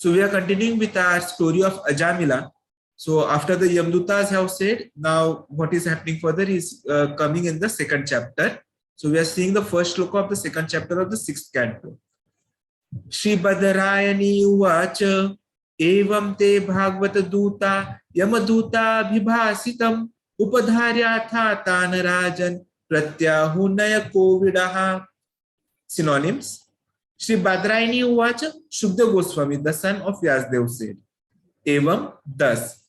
So we are continuing with our story of Ajamila. So after the Yamdutas have said, now what is happening further is coming in the second chapter. So we are seeing the first shloka of the second chapter of the sixth canto. Shri Badarayani Uvacha Evam te Bhagavata Duta Yamaduta Bhibhasitam Upadharyatha Tanarajan Pratyahunaya Kovidaha. Synonyms. Shri Badarayani Uvacha, Shukdev Goswami, the son of Vyasdev, said, Evam, thus,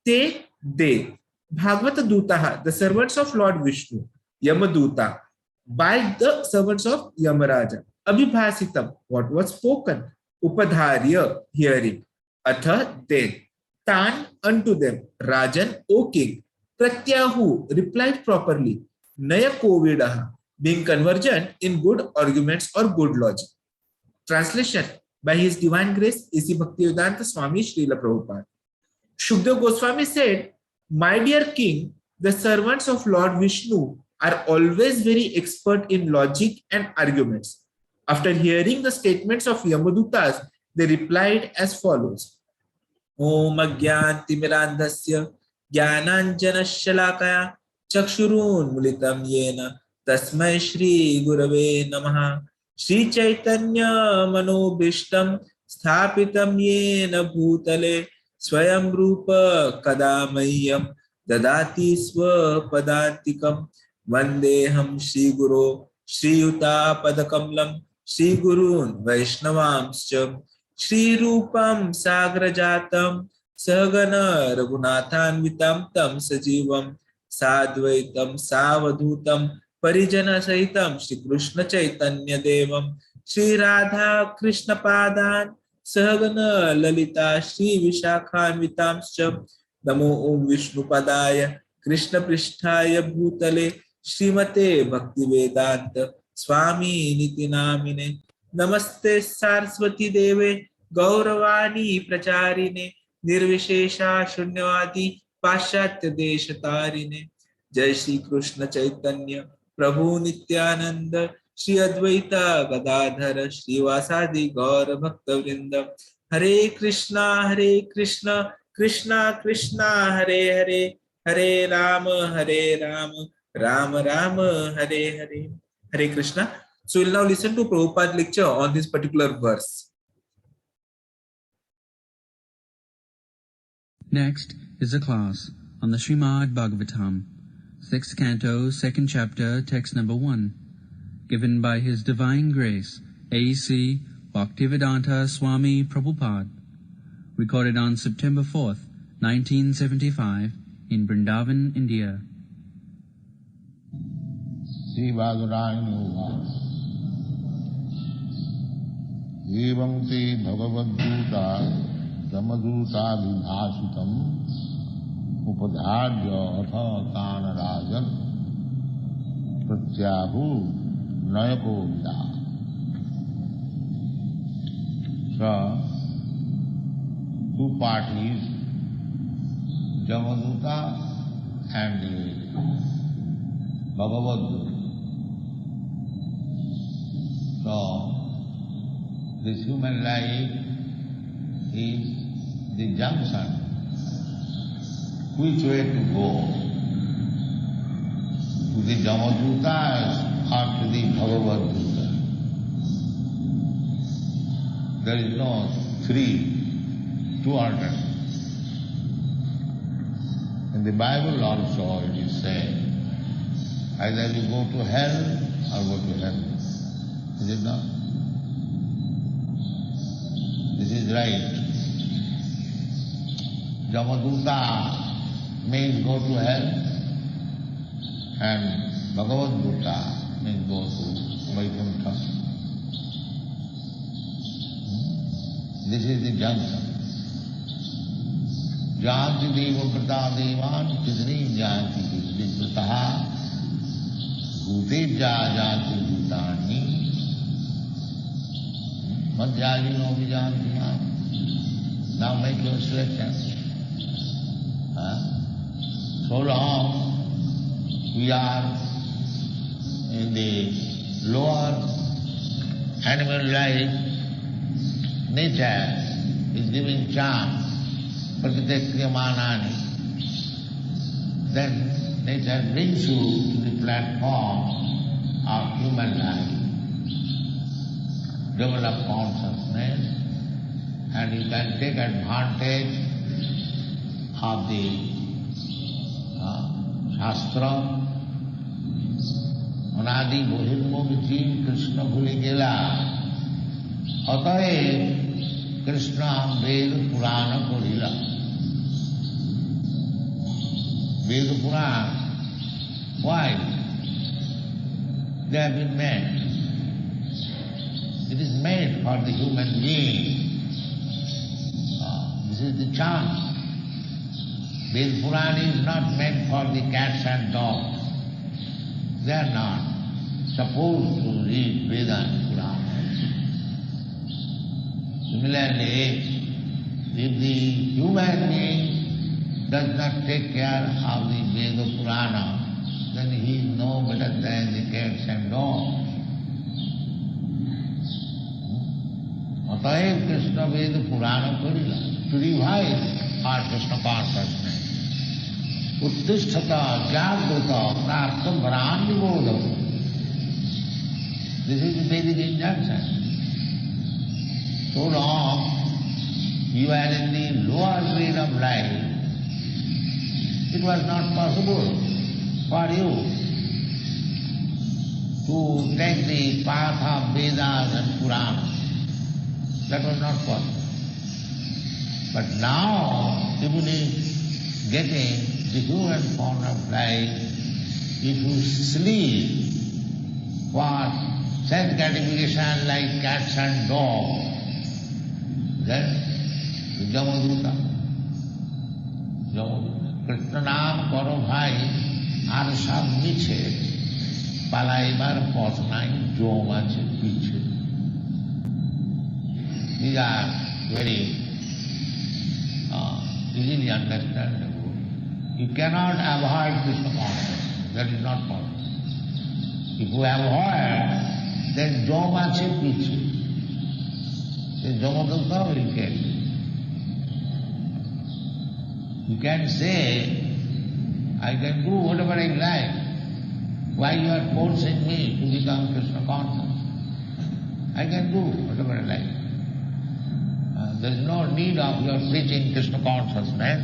Te, they, Bhagavata Dutaha, the servants of Lord Vishnu, Yamaduta, by the servants of Yamaraja, Abhibhasitam, what was spoken, Upadharya, hearing, Atha, then, Tan, unto them, Rajan, O king, Pratyahu, replied properly, Naya Kovidaha, being convergent in good arguments or good logic. Translation by His Divine Grace, A.C. Bhaktivedanta Swami Srila Prabhupada. Shukdev Goswami said, my dear king, the servants of Lord Vishnu are always very expert in logic and arguments. After hearing the statements of Yamadutas, they replied as follows. Om Agyanti Mirandhasya Jnananjana Shalakaya Chakshurun Mulitam Yena Tasmai Shri Gurave Namaha Shri Chaitanya Manobishtam Sthapitam Yena Bhutale Swayam Rupa Kadamayam Dadati Swa Padantikam Vandeham Shri Guru Shri Yuta Padakamlam Shri Gurun Vaishnavamscha Shri Rupam Sagrajatam Sagana Raghunathanvitam Tam Sajivam Sadvaitam Savadhutam Parijana Sahitam Shri Krishna Chaitanya Devam Shri Radha Krishna Padan Sahagana Lalita Shri Vishakhanvitamscha Namo Om Vishnu Padaya Krishna Pristhaya Bhutale Srimate Bhakti Vedanta Swami Niti Namine Namaste Saraswati Deve Gauravani Pracharine Nirvishesha Shunyavadi Paschatya Deshatarine Jai Shri Krishna Chaitanya Prabhu Nityananda Shri Advaita Gadadhara Shri Vasadi Gaura Bhakta Vrinda Hare Krishna Krishna Krishna Hare Hare Hare Rama Rama Rama Hare Hare. Hare Krishna. So we'll now listen to Prabhupada's lecture on this particular verse. Next is a class on the Srimad Bhagwatam, 6th Canto, 2nd Chapter, Text number 1, given by His Divine Grace, A.C. Bhaktivedanta Swami Prabupada, recorded on September 4th, 1975, in Vrindavan, India. Sri Bhagwatam Evam te Bhagavad-duta Yamaduta Vibhasitam Upadharya Atha Tanarajan Pratyahu Nayako Vida. So, two parties, Yamaduta and Bhagavad-duta. So, this human life is the junction. Which way to go? To the Yamadutas or to the Bhagavad-duta? There is no two alternatives. In the Bible also it is said, either you go to hell or go to heaven. Is it not? This is right. Yamaduta means go to hell and Bhagavad-duta means go to Vaikuntha. This is the junction. Janti deva prata devan chidni janti viprataha bhutebhya janti bhutani madhyali no vijanti. Now make your selection. So long we are in the lower animal life nature, is giving chance, prakriti kriyamanani, then nature brings you to the platform of human life. Develop consciousness, and you can take advantage of the Shastra. Anadi Bohirmukh Jeev Krishna Bhuli Gela. Ataev Krishna Ved Purana Korila. Ved Purana, why? They have been made. It is made for the human being. This is the chance. Ved Purana is not meant for the cats and dogs. They are not supposed to read Veda and Purana. Similarly, if the human being does not take care of the Veda Purana, then he is no better than the cats and dogs. Ataev Krishna Veda Purana Karila, to revive our Krishna consciousness. Uttisthata jagrata praptam varanivodam. This is the Vedic injunction. So long you are in the lower grade of life, it was not possible for you to take the path of Vedas and Puranas. That was not possible. But now, even if getting the human form of life, if you sleep for sense gratification like cats and dogs, then the Jamaduta. Krishna naam karo bhai, ar sab niche, palaibar pot nai, jom ache piche. These are very easily understandable. You cannot avoid Krishna consciousness. That is not possible. If you avoid, then jom ache piche. Then Jamadutta will get you. You can say, I can do whatever I like. Why you are forcing me to become Krishna conscious? I can do whatever I like. There is no need of your preaching Krishna consciousness.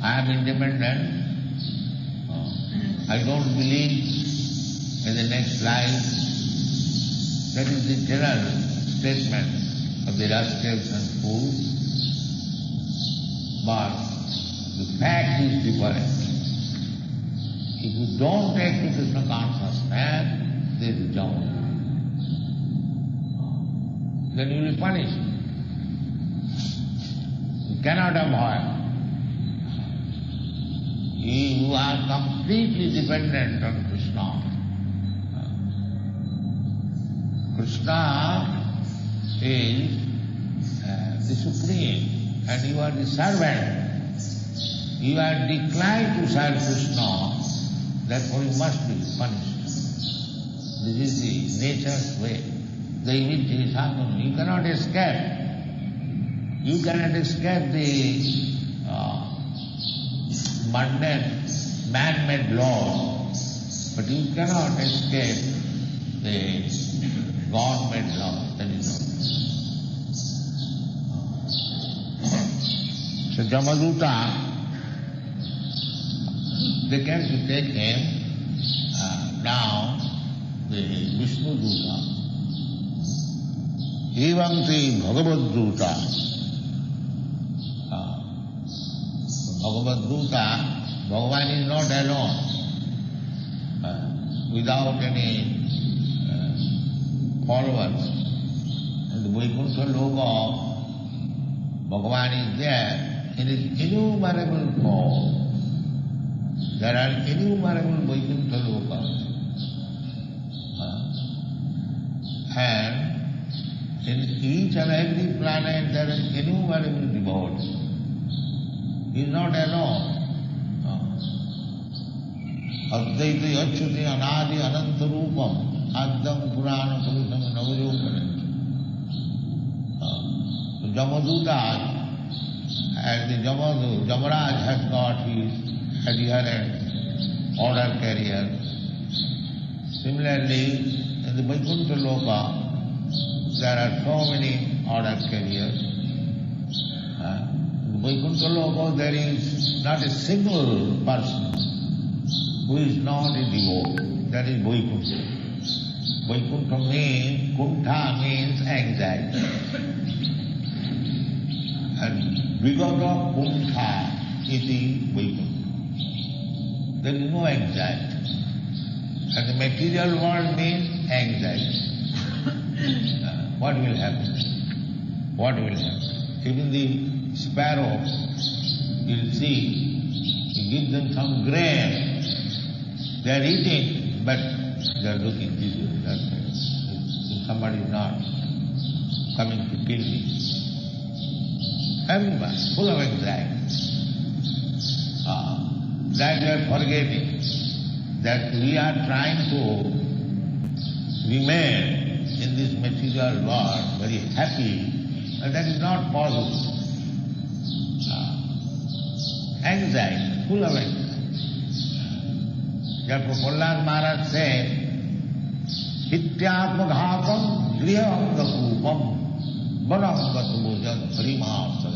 I am independent. I don't believe in the next life. That is the general statement of the rascals and fools. But the fact is different. If you don't take to Krishna consciousness, there is jhana. Then you will be punished. You cannot avoid. You are completely dependent on Krishna. Krishna is the Supreme, and you are the servant. You are declined to serve Krishna, therefore you must be punished. This is the nature's way. The evil is happening. You cannot escape. You cannot escape the mundane, man-made laws, but you cannot escape the God-made laws. That is not. So Jamaduta, they came to take him. Now the Vishnu Duta. Evanti Bhagavad Duta. Bhagavad Duta, Bhagavan is not alone. Without any followers. In the Vaikuntha Loka, Bhagavan is there in his innumerable form. There are innumerable Vaikuntha Lokas. And in each and every planet there are innumerable devotees. He is not alone. Advaita Achyuti Anadi Ananta Rupam Addam Purana Purusam Navayopanam. Jamadutas, as the Jamaraj has got his adherent order carrier. Similarly, in the Vaikuntha Loka, there are so many order carriers. In the Vaikuntha Loka, there is not a single person who is not a devotee. That is Vaikuntha. Vaikuntha means, Kuntha means anxiety. And because of Kuntha, iti Vaikuntha. There is no anxiety. And the material world means anxiety. What will happen? What will happen? Even the sparrows, you'll see, you give them some grain, they are eating, but they are looking this way, that way. If somebody is not coming to kill me. Everyone, full of anxiety. That we are forgetting, that we are trying to remain in this material world very happy, and that is not possible. Anxiety, full of anxiety. Therefore Prahlad Maharaj said, Hityatma ghatam griham gakupam banam gatamujad harimāsare.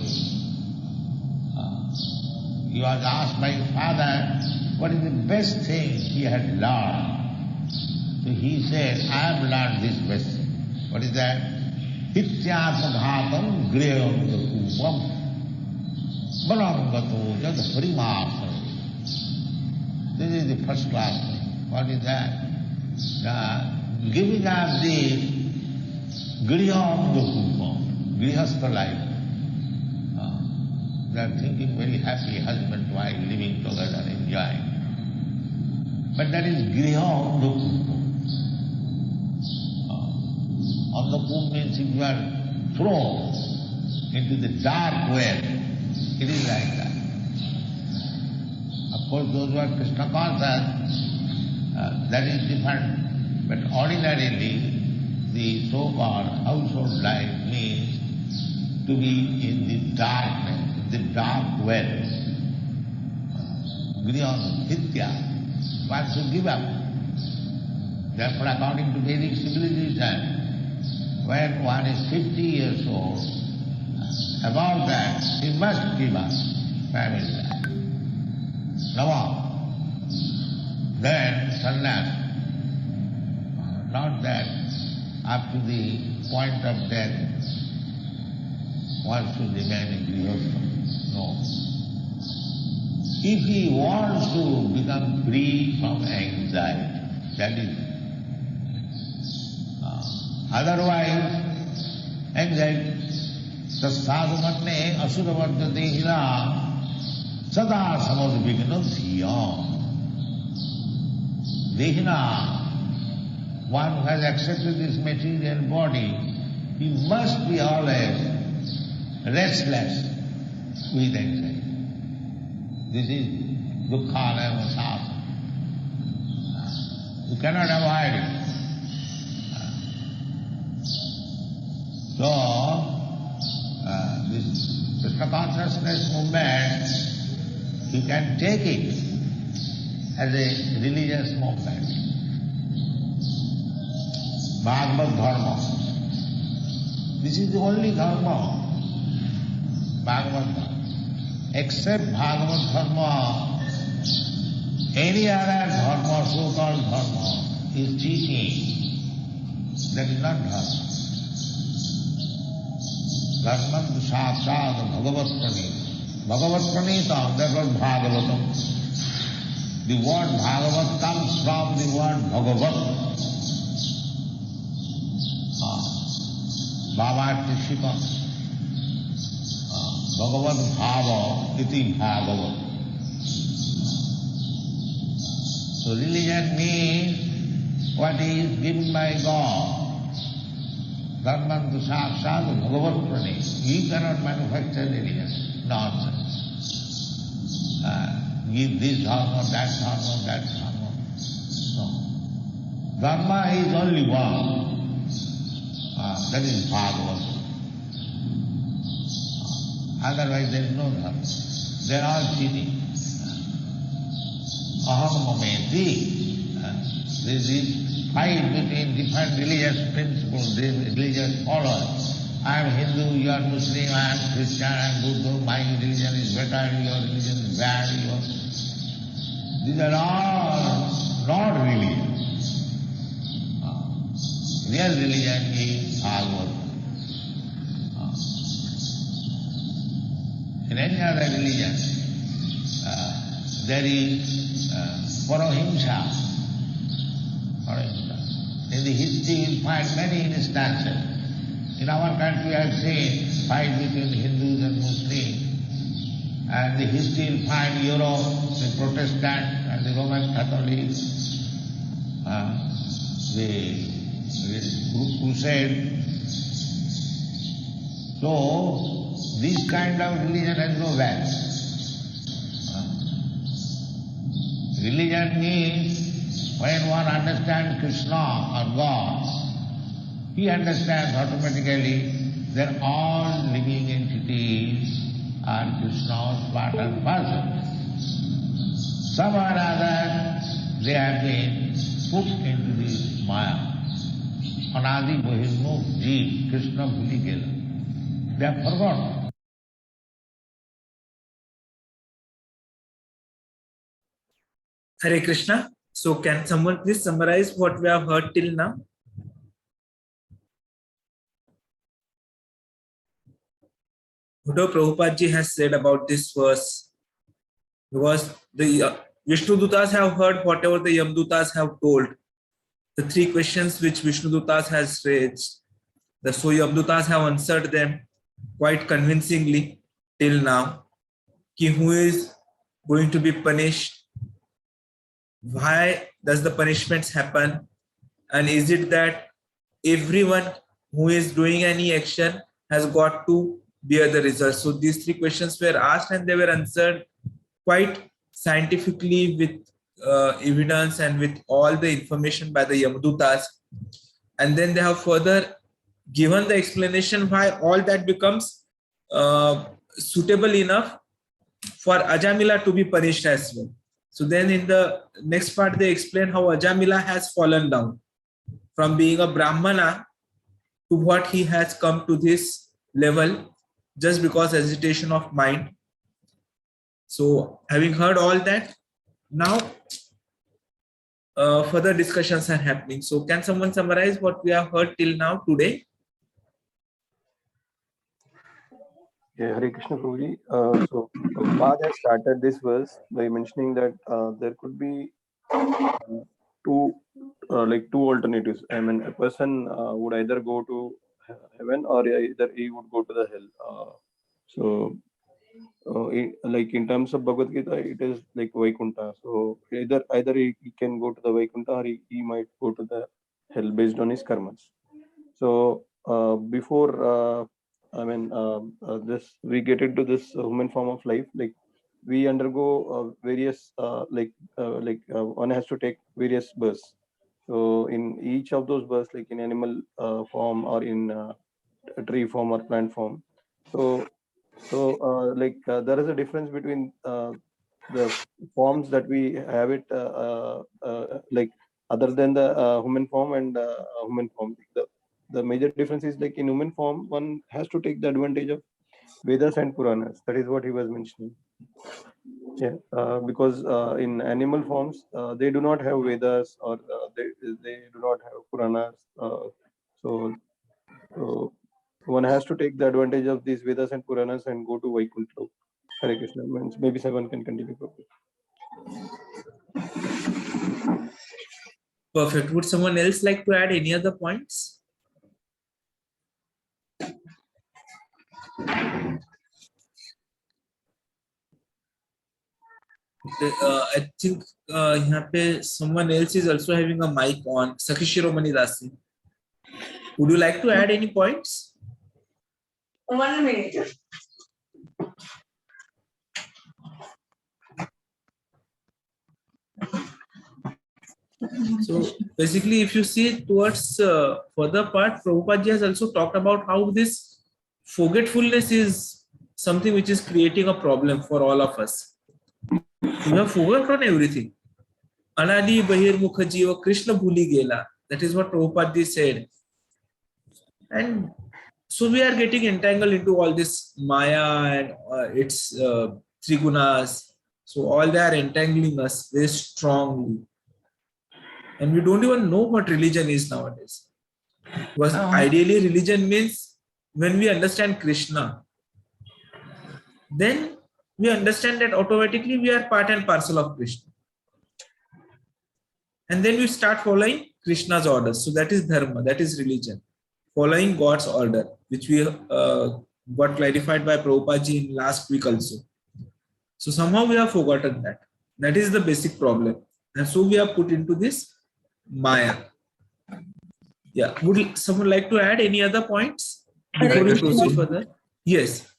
He was asked by his father, what is the best thing he had learned? So he said, I have learned this best thing. What is that? Hityatma ghatam griham gakupam banam gatamujad harimāsare. This is the first class thing. What is that? The giving up the griham gakupam, grihastha life. They are thinking very happy, husband, wife, living together, enjoying. But that is griham gakupam. Andakum means if you are thrown into the dark well, it is like that. Of course, those who are Krishna conscious, that is different. But ordinarily, the so-called household life means to be in the darkness, the dark well. Griham, Hitya, one should give up. Therefore, according to Vedic civilization, when one is 50 years old, about that, he must give up family life. Now, then sannyas. Not that up to the point of death one should remain in grihastha. No. If he wants to become free from anxiety, that is. Otherwise, anxiety. Tasadhu matne asuravarta dehila sada samadvigna dhiyam. Dehina, one who has accepted this material body, he must be always restless with anxiety. This is dukkha sāsa. You cannot avoid it. So, this Krishna consciousness movement, you can take it as a religious movement. Bhagavad Dharma. This is the only Dharma. Bhagavad Dharma. Except Bhagavad Dharma, any other Dharma, so-called Dharma, is teaching. That is not Dharma. Dharma Sakshat Bhagavat Pranita. Bhagavat Pranita, that was Bhagavatam. The word Bhagavat comes from the word Bhagavat. Bhava Shika. Bhagavat Bhava iti Bhagavat. So religion means what is given by God. Dharmantu Sakshat Bhagavat Pranita. We cannot manufacture religion. Nonsense. Give this dharma, that dharma, that dharma. No. Dharma is only one. That is Bhagavad. Otherwise there is no dharma. They are all cheating. Aham mameti. This is fight between different religious principles, religious followers. I am Hindu, you are Muslim, I am Christian, I am Buddha, my religion is better, your religion is bad. These are all not religion. Real religion is Bhagwatam. In any other religion, there is parahimsa. In the history you will find many instances. In our country I have seen fight between Hindus and Muslims. And the history you will find Europe, the Protestant and the Roman Catholics, the crusade. So, this kind of religion has no value. Religion means when one understands Krishna or God, he understands automatically that all living entities are Krishna's part and parcel. Some or other, they have been put into this Maya. Anadi Bahirmukh Jeev, Krishna Bhuli Gela. They have forgotten. Hare Krishna. So can someone please summarize what we have heard till now? What Prabhupada ji has said about this verse, because the Vishnu Dutas have heard whatever the Yamdutas have told, the three questions which Vishnu Dutas has raised, the so Yamdutas have answered them quite convincingly till now. Ki who is going to be punished? Why does the punishments happen? And is it that everyone who is doing any action has got to bear the results? So these three questions were asked and they were answered quite scientifically with evidence and with all the information by the Yamadutas. And then they have further given the explanation why all that becomes suitable enough for Ajamila to be punished as well. So then in the next part, they explain how Ajamila has fallen down from being a Brahmana to what he has come to this level just because hesitation of mind. So having heard all that, now further discussions are happening. So can someone summarize what we have heard till now today? Yeah, Hare Krishna Prabhuji. So Prabhupada has started this verse by mentioning that there could be two alternatives. I mean, a person would either go to heaven or either he would go to the hell. Like in terms of Bhagavad Gita, it is like Vaikuntha. So either he can go to the Vaikuntha or he might go to the hell based on his karmas. So before we get into this human form of life, like we undergo various one has to take various births. So in each of those births, like in animal form or in tree form or plant form. So there is a difference between the forms that we have it like other than the human form and human form. The major difference is like in human form, one has to take the advantage of Vedas and Puranas. That is what he was mentioning. Yeah, because in animal forms, they do not have Vedas or they do not have Puranas. So one has to take the advantage of these Vedas and Puranas and go to Vaikuntha. Hare Krishna. Maybe someone can continue. Perfect. Would someone else like to add any other points? I think यहाँ पे someone else is also having a mic on. Sakhi Shiromani Dasi. Would you like to add any points? 1 minute. So basically, if you see towards further part, Prabhupada ji has also talked about how this forgetfulness is something which is creating a problem for all of us. We have forgotten everything. Anadi Bahir Mukha Jiva Krishna Bhuli Gela. That is what Prabhupada said. And so we are getting entangled into all this Maya and its Trigunas. So all they are entangling us very strongly. And we don't even know what religion is nowadays. Because ideally religion means when we understand Krishna, then we understand that automatically we are part and parcel of Krishna. And then we start following Krishna's orders. So that is dharma, that is religion. Following God's order, which we got clarified by Prabhupada in last week also. So somehow we have forgotten that. That is the basic problem. And so we are put into this Maya. Yeah. Would someone like to add any other points before we proceed further? Yes.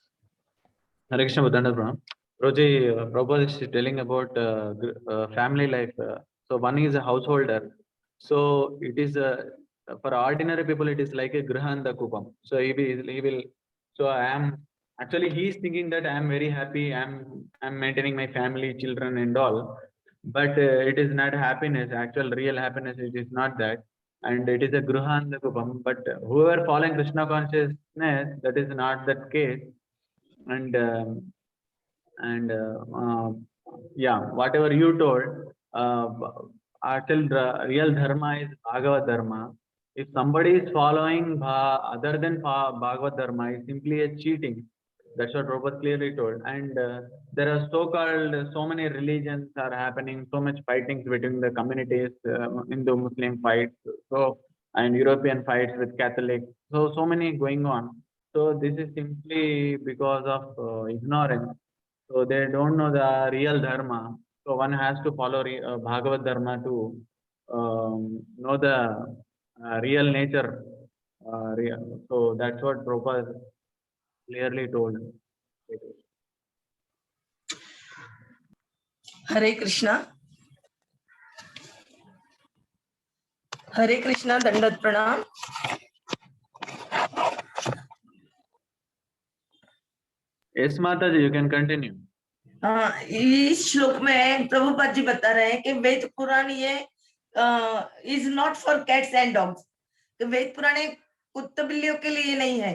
Hare Krishna Bhadanda Pranam. Roji, Prabhupada is telling about family life. So one is a householder. So it is for ordinary people, it is like a grihanda kupam. So he will. So I am actually he is thinking that I am very happy. I'm maintaining my family, children, and all. But it is not happiness. Actual real happiness. It is not that. And it is a grihanda kupam. But whoever following Krishna consciousness, that is not that case. And yeah, whatever you told, actual real dharma is Bhagavad Dharma. If somebody is following other than Bhagavad Dharma, is simply a cheating. That's what Prabhupada clearly told. And there are so many religions are happening, so much fightings between the communities, Hindu-Muslim fights, so and European fights with Catholics. So many going on. So this is simply because of ignorance. So they don't know the real dharma. So one has to follow Bhagavad Dharma to know the real nature. So that's what Prabhupada clearly told. Hare Krishna. Hare Krishna, Dandat Pranam. Yes, Mataji, you can continue. इस श्लोक में प्रभुपाद जी बता रहे हैं कि वेद पुराण ये is not for cats and dogs. Veda Purana कुत्ते बिल्लियों के लिए नहीं है.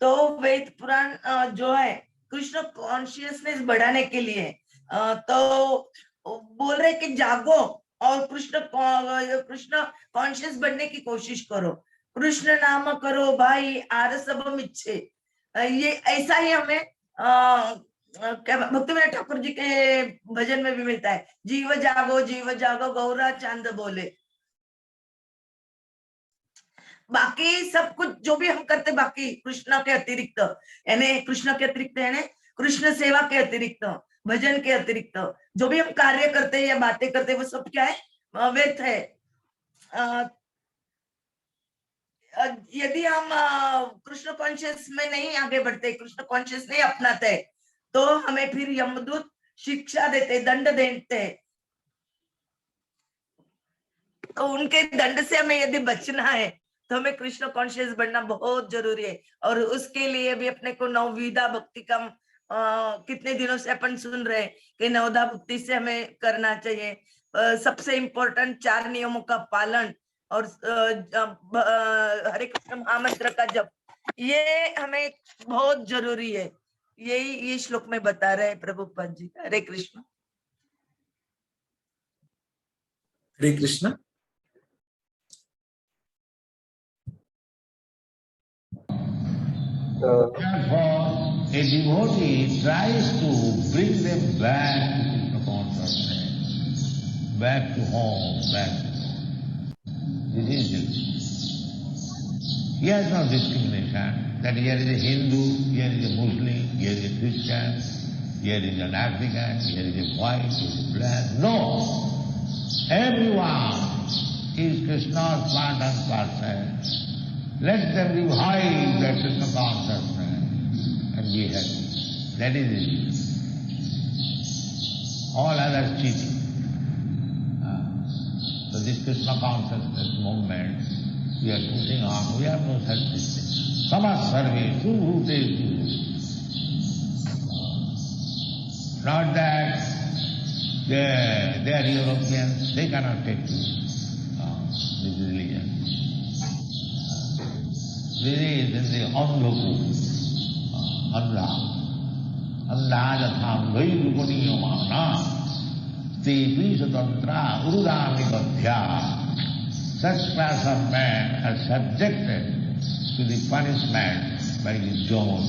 तो वेद पुराण जो है कृष्ण कॉन्शियसनेस बढ़ाने के लिए. तो बोल रहे कि जागो और कृष्ण कॉन्शियस बनने की कोशिश करो. कृष्ण नाम करो भाई आर सबम इच्छे. ये ऐसा ही हमें भक्ति विनोद ठाकुर जी के भजन में भी मिलता है. जीव जागो गौरा चांद बोले. बाकी सब कुछ जो भी हम करते बाकी कृष्ण के अतिरिक्त, यानी कृष्ण के अतिरिक्त यानी कृष्ण सेवा के अतिरिक्त, भजन के अतिरिक्त जो भी हम कार्य करते हैं या बातें करते हैं वो सब क्या है? व्यर्थ है. यदि हम कृष्ण कॉन्शियस में नहीं आगे बढ़ते, कृष्ण कॉन्शियस नहीं अपनाते, तो हमें फिर यमदूत शिक्षा देते, दंड देते. तो उनके दंड से हमें यदि बचना है तो हमें कृष्ण कॉन्शियस बनना बहुत जरूरी है. और उसके लिए भी अपने को नवविधा भक्ति का कितने दिनों से अपन सुन रहे हैं कि नवधा भक्ति से हमें करना चाहिए. सबसे इम्पोर्टेंट 4 नियमों का पालन और हरे कृष्ण महामंत्र का जप, ये हमें बहुत जरूरी है. यही ये श्लोक में बता रहे हैं प्रभुपाद जी. हरे Krishna. Hare Krishna. Therefore, a devotee tries to bring them back to Krishna consciousness, back to home, back to home. This is it. He has no discrimination that here is a Hindu, here is a Muslim, here is a Christian, here is an African, here is a white, here is a black. No! Everyone is Krishna's part and parcel. Let them revive their Krishna consciousness and be happy. That is it. All others cheating. So this Krishna consciousness movement, we are pushing on. We have no such thing. Samas sarve, subhute. Not that they are Europeans, they cannot take you. This religion. This is the Andhaku. Andha. Andha jatham vai rupaniya mana. Tepi satantra urudami gadhya. Such class of men are subjected to the punishment by the Jomos.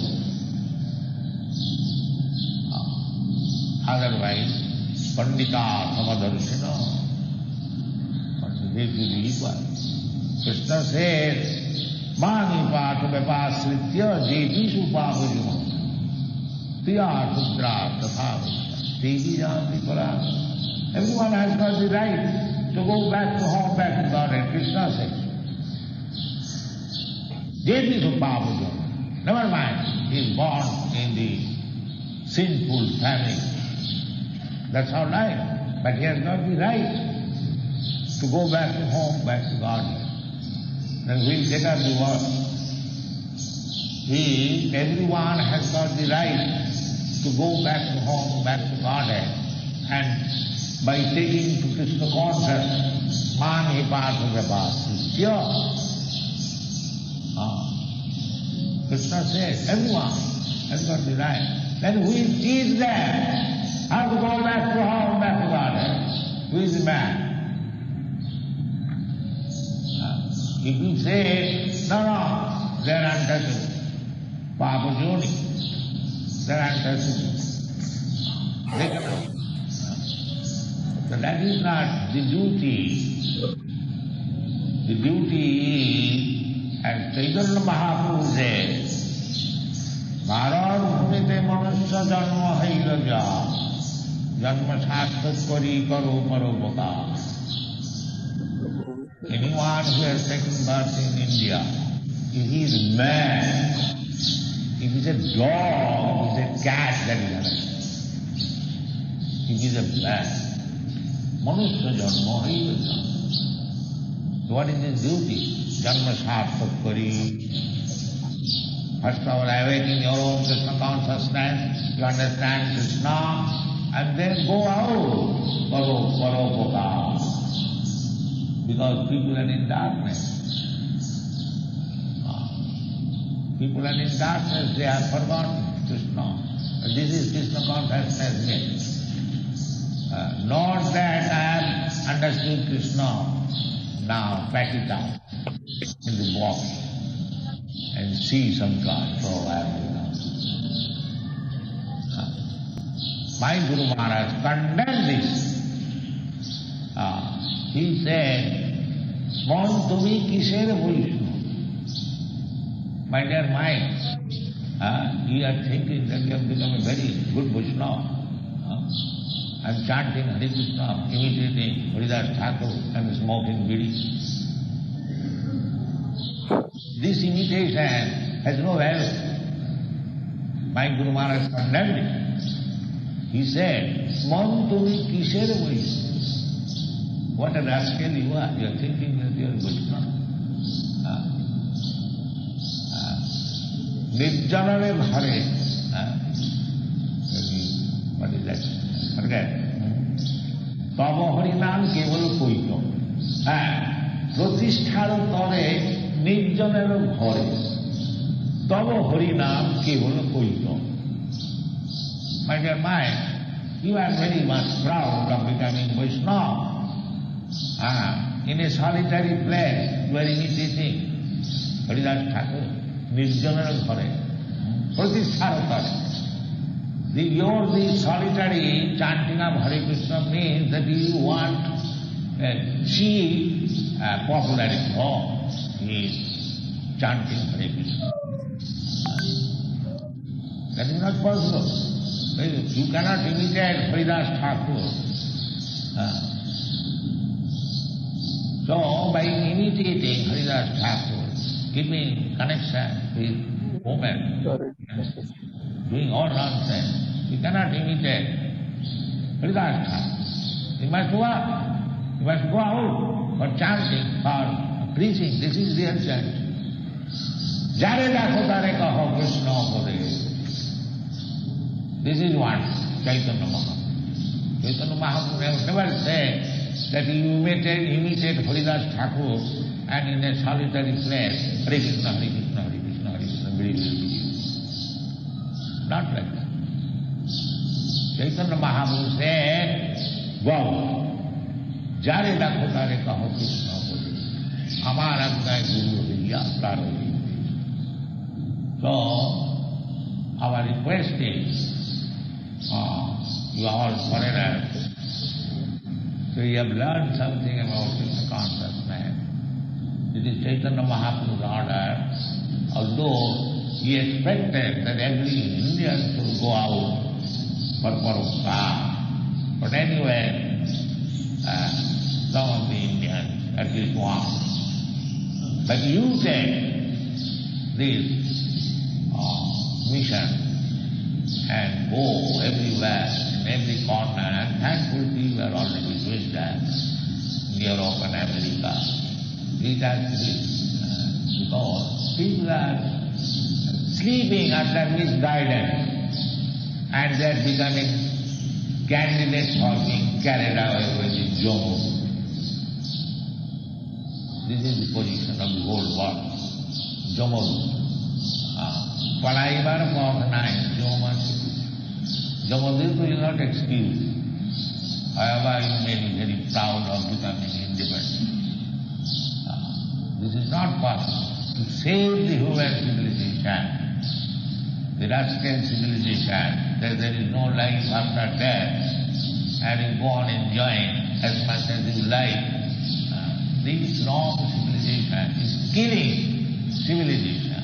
Otherwise, Pandita Samadarshina, they should be equal. Krishna says, Mani Pata Vipasritya Jeepishu Pahujuma Tiya Sudra Tathavita Tegi Janti Parana. Everyone has got the right to go back to home, back to God, and Krishna says, Jeepishu Pahujuma. Never mind, he is born in the sinful family. That's our life. But he has got the right to go back to home, back to God. Then we'll take up the work. Everyone has got the right to go back to home, back to Godhead. And by taking to Krishna consciousness, man he part of the past is pure. Krishna says, everyone has got the right. Then who is teach them how to go back to home, back to Godhead? Who is the man? If you say, no, they are untouchable. Papa Joni, they are untouchable. They cannot. So that is not the duty. The duty is, as Chaitanya Mahaprabhu says, Bharat bhumite manusya janma hairaja. Janma sarthak kari karo paropakar. Anyone who has taken birth in India, if he is man, if he is a dog, if he is a cat, that is another. If he is a man, manusya janma hairaja. So what is his duty? Janma sarthak kari. First of all, awaken your own Krishna consciousness, you understand Krishna, and then go out, paropakar. Because people are in darkness. People are in darkness, they have forgotten Krishna. This is Krishna consciousness means. Not that I have understood Krishna, now pack it out in the box and see some God. So I have my Guru Maharaj condemned this. He said, Mon tumi kisher Vaishnu. My dear mind, you are thinking that you have become a very good Vaishnava. I'm chanting Hare Krishna, imitating Haridas Thakur, I'm smoking bidi. This imitation has no value. My Guru Maharaj condemned it. He said, Mon tumi kisher Vaishnu. What a rascal you are. You are thinking that you are Vaishnava. Nirjanare bhare. What is that? Forget. Tava harinam keval koito. Pratisthar tore nirjanare bhare. Tava harinam keval koito. My dear mind, you are very much proud of becoming Vaishnava. In a solitary place, you are imitating Haridas Thakur, Nirjanara Bhare, Pratisthara. Your solitary chanting of Hare Krishna means that you want cheap popularity. Oh, he is chanting Hare Krishna. That is not possible. You cannot imitate Haridas Thakur. So, by imitating Haridas Thakur, keeping connection with women, doing all nonsense, you cannot imitate Haridas Thakur. You must work, you must go out for chanting, for preaching. This is the urgent. Jare dakho tare kaho Krishna pade. This is one. Chaitanya Mahaprabhu. Chaitanya Mahaprabhu never said that you imitate Haridas Thakur and in a solitary place, Hare Krishna, Hare Krishna, Hare Krishna, Hare Krishna, very, very, very. Not like that. Chaitanya Mahaprabhu said, Wow, Jare Dakho Tare Kaho Krishna Bole, Amar Agnaye Guru Hriya Prarabhi. So, our request is, you are all foreigners, so you have learned something about Krishna consciousness. It is Chaitanya Mahaprabhu's order, although he expected that every Indian should go out for Prabupada. But anyway, some of the Indians, at least one. But you take this mission and go everywhere, in every corner, and thankful people are already doing that in Europe and America. It has to be because people are sleeping under misguidance and they are becoming candidates for being carried away with the Jomo. This is the position of the whole world. Jomo. Palaivar organized Jomadhitu is not excuse. However, you may be very proud of becoming independent. This is not possible. To save the human civilization, the Russian civilization, that there is no life after death, and you go on enjoying as much as you like. This long civilization is killing civilization.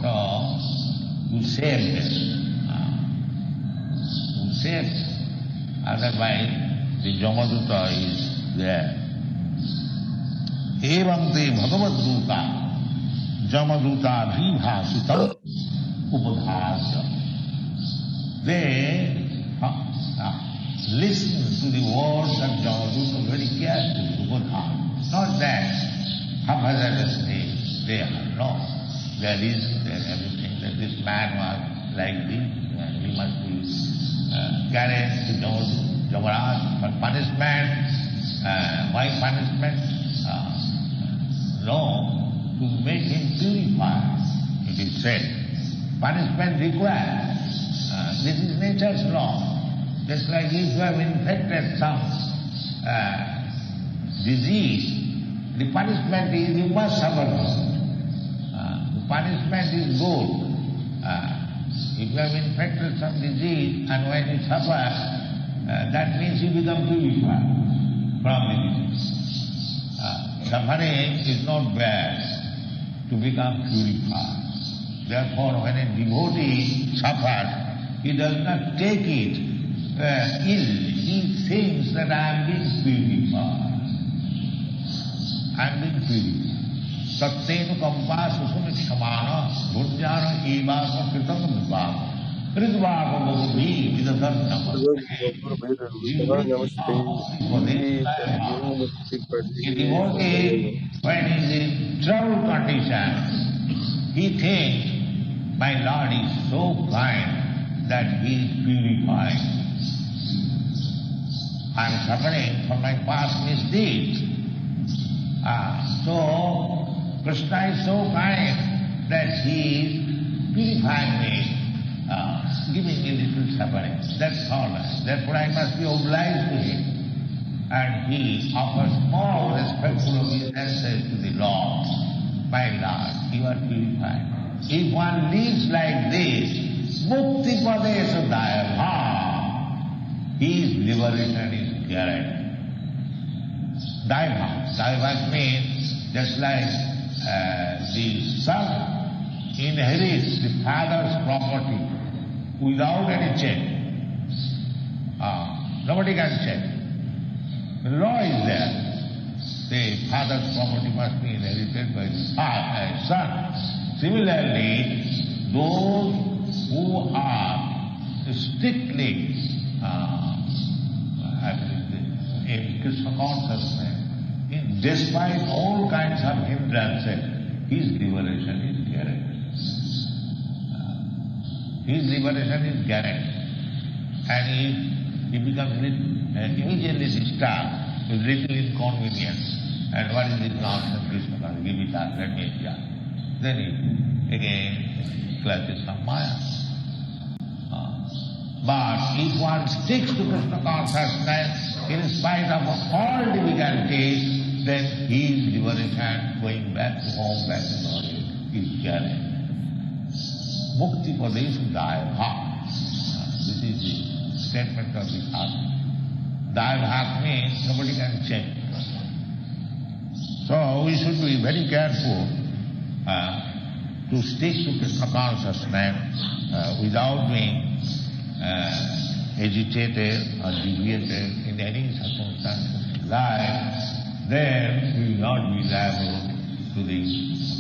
So, you save them. You save them. Otherwise, the Jamaduta is there. Evam te Bhagavaduta Jamaduta Vibhasitam Upadhasya. They listen to the words of Jamaduta very carefully, Upadhasya. Not that haphazardly they are, no. There is everything, that this man was like this, and he must be carried to Jamaraj for punishment. Why punishment? No, to make him purified, it is said. Punishment required. This is nature's law. Just like if you have infected some disease, the punishment is you must suffer. Punishment is good. If you have infected some disease and when you suffer, that means you become purified from the disease. Suffering is not bad to become purified. Therefore, when a devotee suffers, he does not take it ill. He thinks that I am being purified. I am being purified. Satyenu kampa susunu kshamana bhujjana evasa kritam vibhava kridvava bhuvabhi vidadar namaste. A devotee, when he is in troubled condition, he thinks, my Lord is so kind that he is purifying. I am suffering from my past misdeeds. So, Krishna is so kind that he is purifying me, giving me little suffering. That's all right. Therefore I must be obliged to him. And he offers more respectful obeisances to the Lord. My Lord, you are purified. If one lives like this, mukti padesa dayabha, his liberation is guaranteed. Dayabha means just like the son inherits the father's property without any check. Nobody can check. The law is there. The father's property must be inherited by the son. Similarly, those who are strictly in Krishna consciousness, despite all kinds of hindrances, his liberation is guaranteed. his liberation is guaranteed. And if he becomes immediately disturbed with little inconvenience, and what is this nonsense, Krishna, give it up, let me enjoy. Then he again clutches some Maya. But if one sticks to Krishna consciousness, in spite of all difficulties, then his liberation, going back to home, back to knowledge, is guaranteed. Mukti Padeshu Daya. This is the statement of the heart. Daya means nobody can change. So we should be very careful to stick to Krishna consciousness without being agitated or deviated in any circumstance of life. Then we will not be liable to the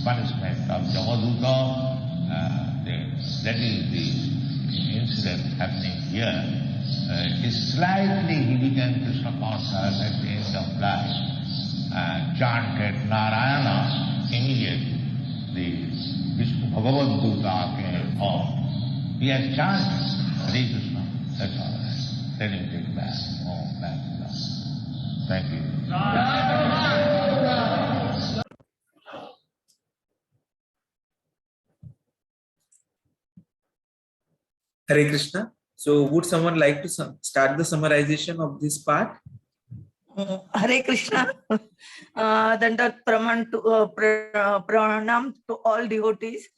punishment of Jamaduta. That is the incident happening here. Slightly he became Krishna conscious at the end of life, chanted Narayana, immediately the Vishnu Bhagavad Gita came on. He has chanted Hare Krishna, that's all right. Let him take back home, back to God. Thank you. Hare Krishna. So would someone like to start the summarization of this part? Hare Krishna. Dandat pranam to all devotees.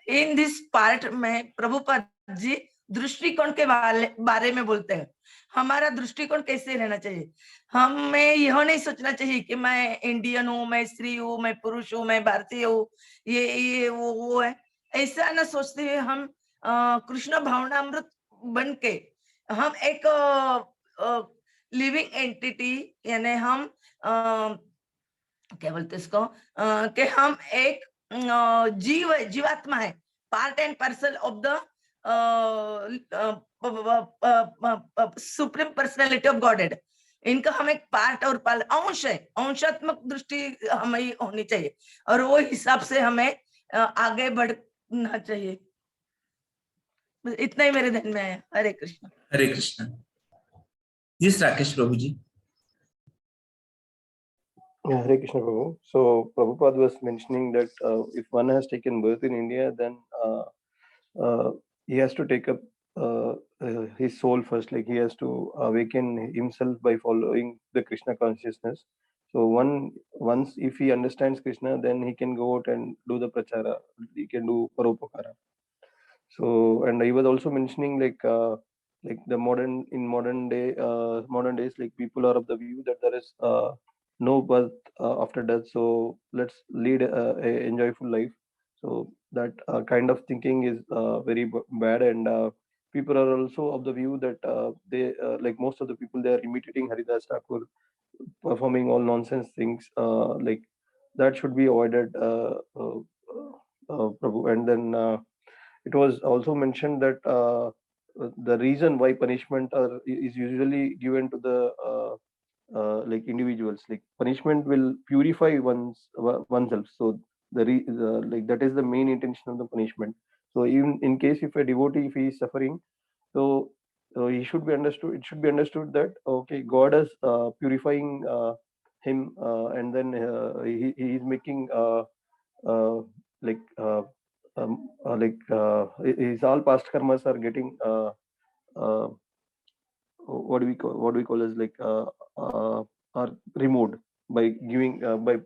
In this part में प्रभुपाद जी दृष्टिकोण के बारे में बोलते हैं. हमारा दृष्टिकोण कैसे रहना चाहिए. हमें यह नहीं सोचना चाहिए कि मैं इंडियन हूँ, मैं स्त्री हूँ, मैं पुरुष हूँ, मैं भारतीय हूँ, ये वो है. ऐसा न सोचते हुए हम कृष्ण भावनामृत बन के हम एक लिविंग एंटिटी, यानी हम क्या बोलते इसको, कि हम एक जीवात्मा है, part and parcel of the supreme personality of godhead. इनका हम एक पार्ट और अंश है. अंशात्मक दृष्टि हमें होनी चाहिए और वो हिसाब से हमें आगे बढ़ना चाहिए. इतना ही मेरे ध्यान में आया. हरे कृष्ण. हरे Krishna. Yes, Rakesh Prabhu ji. Hare Krishna Prabhu. So Prabhupada was mentioning that if one has taken birth in India, then he has to take up his soul first. Like he has to awaken himself by following the Krishna consciousness. So once if he understands Krishna, then he can go out and do the prachara. He can do paropakara. So, and he was also mentioning like the modern days, like people are of the view that there is no birth after death. So let's lead a enjoyable life. So that kind of thinking is very bad, and people are also of the view that they like most of the people, they are imitating Haridas Thakur, performing all nonsense things like that should be avoided, Prabhu. And then it was also mentioned that the reason why punishment is usually given to the like individuals, like punishment will purify oneself. So like that is the main intention of the punishment. So even in case if a devotee, if he is suffering, so he should be understood. It should be understood that okay, God is purifying him, and then he is making like his all past karmas are getting what do we call as like are removed by giving by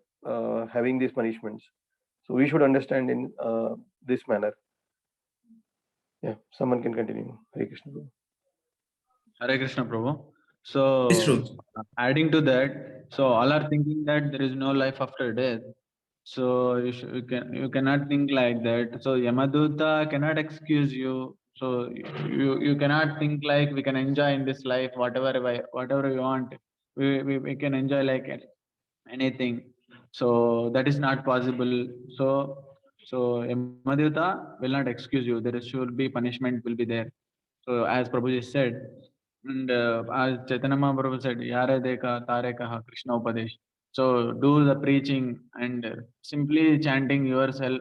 having these punishments. So we should understand in this manner. Yeah, someone can continue. Hare Krishna Prabhu. Hare Krishna Prabhu. So Yes, Prabhu. adding to that, so all are thinking that there is no life after death. So you cannot think like that. So Yamaduta cannot excuse you. So you cannot think like we can enjoy in this life whatever we want. We can enjoy like anything. So that is not possible. So Yamaduta will not excuse you. There should be punishment will be there. So as Prabhuji said, and as Chaitanya Mahaprabhu said, Yare Deka Tare Kaha Krishna Upadesh. So do the preaching and simply chanting yourself.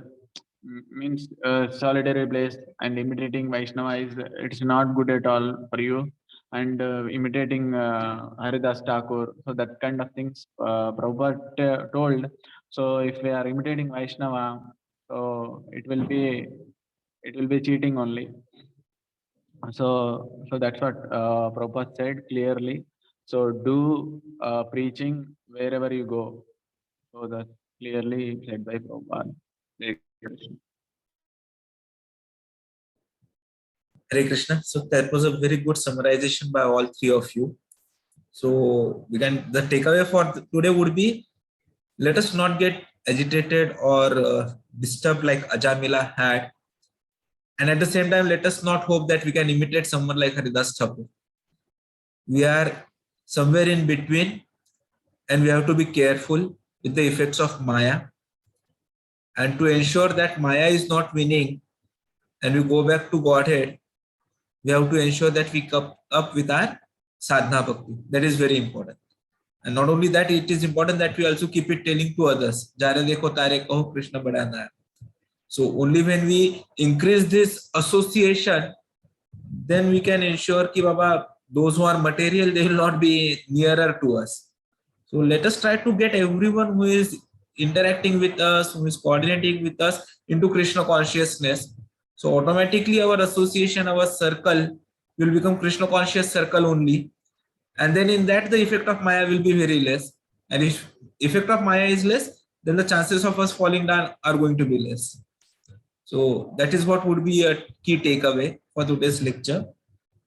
means solitary place and imitating Vaishnava is it's not good at all for you. And imitating Haridas Thakur, so that kind of things Prabhupada told. So if we are imitating Vaishnava, so it will be cheating only. So that's what Prabhupada said clearly. So do preaching wherever you go. So that's clearly said by Prabhupada. Hare Krishna. Hare Krishna. So that was a very good summarization by all three of you. So the takeaway for today would be, let us not get agitated or disturbed like Ajamila had. And at the same time, let us not hope that we can imitate someone like Haridas Thakur. We are somewhere in between, and we have to be careful with the effects of Maya. And to ensure that Maya is not winning and we go back to Godhead, we have to ensure that we come up with our sadhana bhakti. That is very important. And not only that, it is important that we also keep it telling to others. Jare dekho tare kaho Krishna bada na. So only when we increase this association, then we can ensure ki Baba, those who are material, they will not be nearer to us. So let us try to get everyone who is interacting with us, who is coordinating with us into Krishna consciousness. So automatically our association, our circle will become Krishna conscious circle only. And then in that, the effect of Maya will be very less. And if effect of Maya is less, then the chances of us falling down are going to be less. So that is what would be a key takeaway for today's lecture.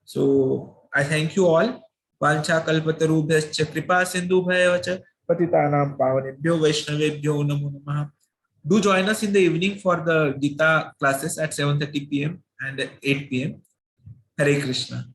So I thank you all. Vancha kalpatarubhyascha kripa sindhubhayavacha patitanam pavanebhyo vaishnavebhyo namo namaha. Do join us in the evening for the Gita classes at 7:30 p.m. and 8 p.m. Hare Krishna.